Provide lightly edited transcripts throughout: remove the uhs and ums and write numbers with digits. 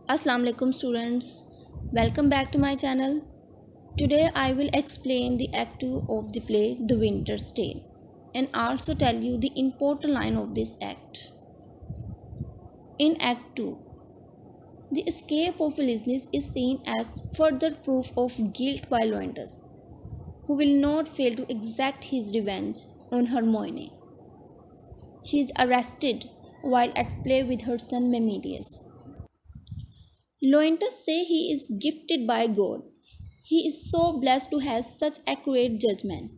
Assalamu alaikum students, welcome back to my channel. Today I will explain the act 2 of the play The Winter's Tale and also tell you the important line of this act. In act 2, the escape of Ulysses is seen as further proof of guilt by Leontes, who will not fail to exact his revenge on Hermione. She is arrested while at play with her son Memelius. Leontes say he is gifted by God. He is so blessed to have such accurate judgment.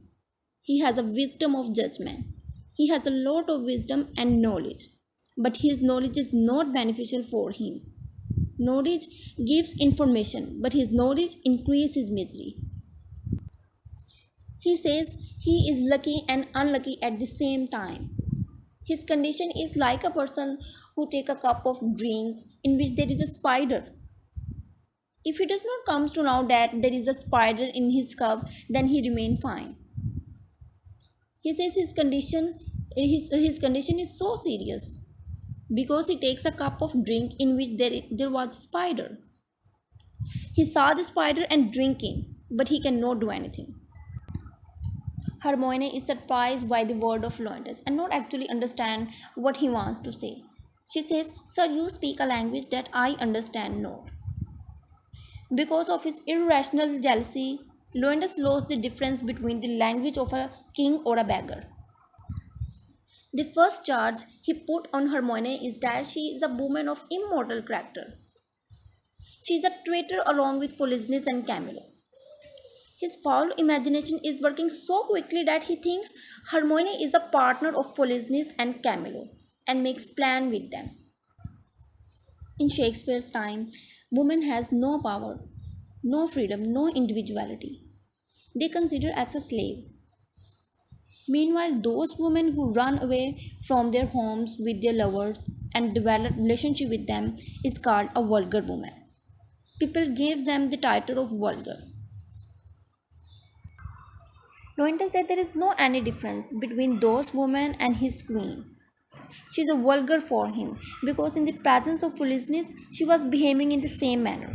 He has a wisdom of judgment. He has a lot of wisdom and knowledge. But his knowledge is not beneficial for him. Knowledge gives information, but his knowledge increases misery. He says he is lucky and unlucky at the same time. His condition is like a person who take a cup of drink in which there is a spider. If he does not come to know that there is a spider in his cup, then he remain fine. He says his condition is so serious because he takes a cup of drink in which there was a spider. He saw the spider and drinking, but he cannot do anything. Hermione is surprised by the word of Leontes and not actually understand what he wants to say. She says, "Sir, you speak a language that I understand not." Because of his irrational jealousy, Leontes lost the difference between the language of a king or a beggar. The first charge he put on Hermione is that she is a woman of immortal character. She is a traitor along with Polixenes and Camillo. His foul imagination is working so quickly that he thinks Hermione is a partner of Polixenes and Camillo and makes plan with them. In Shakespeare's time, woman has no power, no freedom, no individuality. They consider as a slave. Meanwhile, those women who run away from their homes with their lovers and develop relationship with them is called a vulgar woman. People gave them the title of vulgar. Leontes said there is no any difference between those women and his queen. She is a vulgar for him because in the presence of Polixenes she was behaving in the same manner.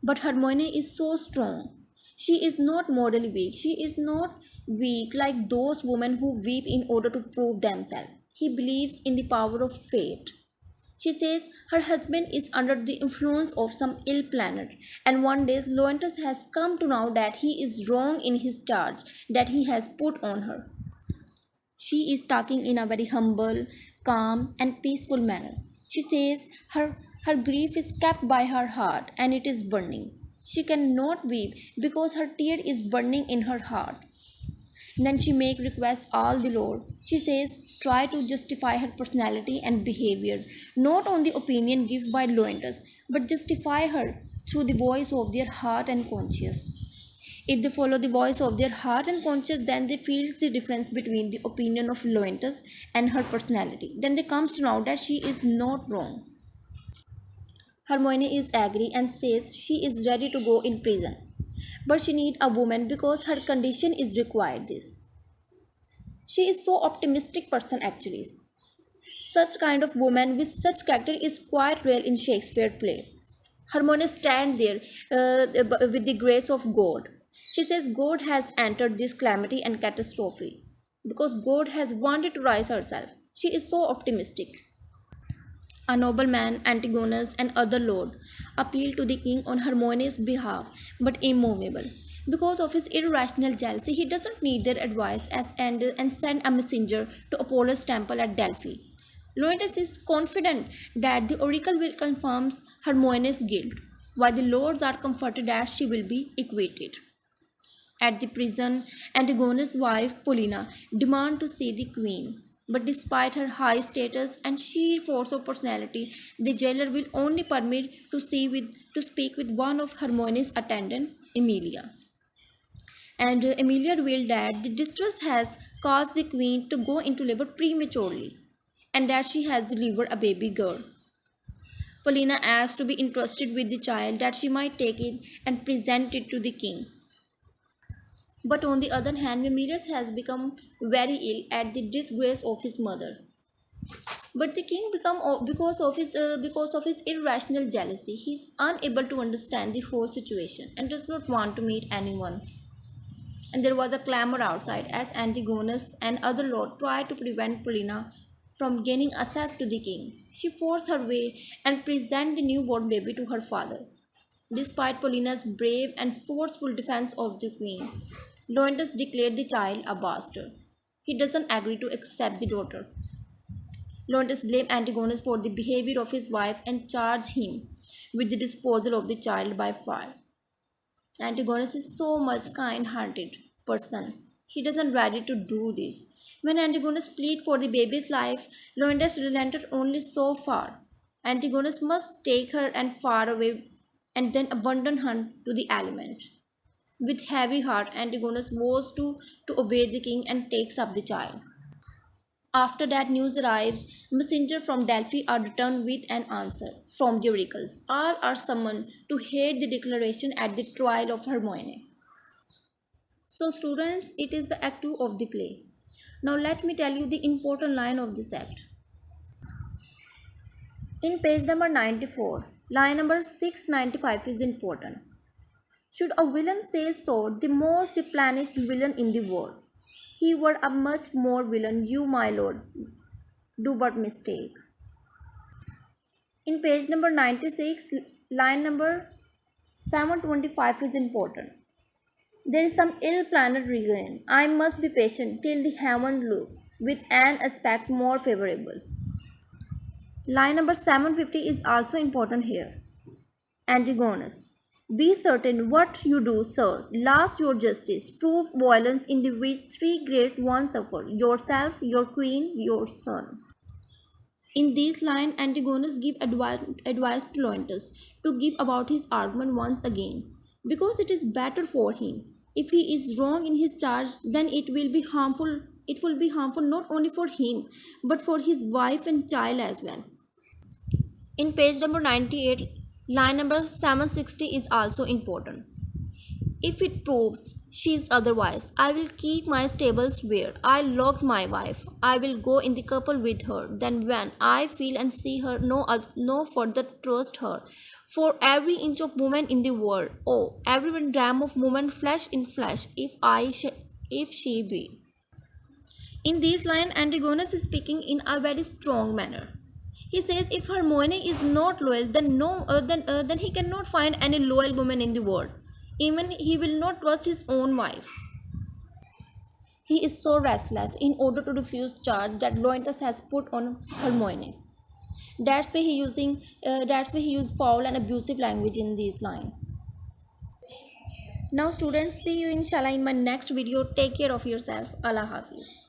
But Hermione is so strong. She is not morally weak. She is not weak like those women who weep in order to prove themselves. He believes in the power of fate. She says her husband is under the influence of some ill planet, and one day Leontes has come to know that he is wrong in his charge that he has put on her. She is talking in a very humble, calm, and peaceful manner. She says her grief is kept by her heart and it is burning. She cannot weep because her tear is burning in her heart. Then she make requests all the Lord. She says try to justify her personality and behavior, not on the opinion given by Leontes, but justify her through the voice of their heart and conscience. If they follow the voice of their heart and conscience, then they feel the difference between the opinion of Leontes and her personality. Then they comes to know that she is not wrong. Hermione is angry and says she is ready to go in prison. But she need a woman because her condition is required this. She is so optimistic person actually. Such kind of woman with such character is quite rare in Shakespeare play. Hermione stands there with the grace of God. She says God has entered this calamity and catastrophe because God has wanted to rise herself. She is so optimistic. A nobleman, Antigonus, and other lord appeal to the king on Hermione's behalf, but immovable. Because of his irrational jealousy, he doesn't need their advice and send a messenger to Apollo's temple at Delphi. Leontes is confident that the oracle will confirm Hermione's guilt, while the lords are comforted that she will be acquitted. At the prison, Antigonus' wife Paulina demands to see the queen. But despite her high status and sheer force of personality, the jailer will only permit to speak with one of Hermione's attendant, Emilia. And Emilia revealed that the distress has caused the queen to go into labor prematurely and that she has delivered a baby girl. Paulina asks to be entrusted with the child that she might take it and present it to the king. But on the other hand, Memelius has become very ill at the disgrace of his mother. But the king because of his irrational jealousy, he is unable to understand the whole situation and does not want to meet anyone. And there was a clamor outside as Antigonus and other lords tried to prevent Paulina from gaining access to the king. She forced her way and presented the newborn baby to her father. Despite Paulina's brave and forceful defense of the queen, Leontes declared the child a bastard. He doesn't agree to accept the daughter. Leontes blamed Antigonus for the behavior of his wife and charged him with the disposal of the child by fire. Antigonus is so much kind-hearted person. He doesn't ready to do this. When Antigonus pleaded for the baby's life, Leonidas relented only so far. Antigonus must take her and far away and then abandon her to the element. With heavy heart, Antigonus vows to obey the king and takes up the child. After that news arrives, messengers from Delphi are returned with an answer from the oracles. All are summoned to hear the declaration at the trial of Hermione. So students, it is the act 2 of the play. Now let me tell you the important line of this act. In page number 94, line number 695 is important. Should a villain say so, the most replenished villain in the world. He were a much more villain, you my lord, do but mistake. In page number 96, line number 725 is important. There is some ill-planned reason. I must be patient till the heaven look with an aspect more favorable. Line number 750 is also important here. Antigonus. Be certain what you do, sir. Last your justice. Prove violence in the which three great ones suffer. Yourself, your queen, your son. In this line, Antigonus gives advice to Leontes to give about his argument once again, because it is better for him. If he is wrong in his charge, then it will be harmful. It will be harmful not only for him, but for his wife and child as well. In page number 98, line number 760 is also important. If it proves she is otherwise, I will keep my stables where I locked my wife. I will go in the couple with her. Then when I feel and see her, no further trust her. For every inch of woman in the world, oh, every gram of woman flesh in flesh, if she be. In this line, Antigonus is speaking in a very strong manner. He says if Hermione is not loyal, then then he cannot find any loyal woman in the world. Even he will not trust his own wife. He is so restless in order to refuse charge that Leontes has put on Hermione. That's why he used foul and abusive language in this line. Now students, see you inshallah in my next video. Take care of yourself. Allah Hafiz.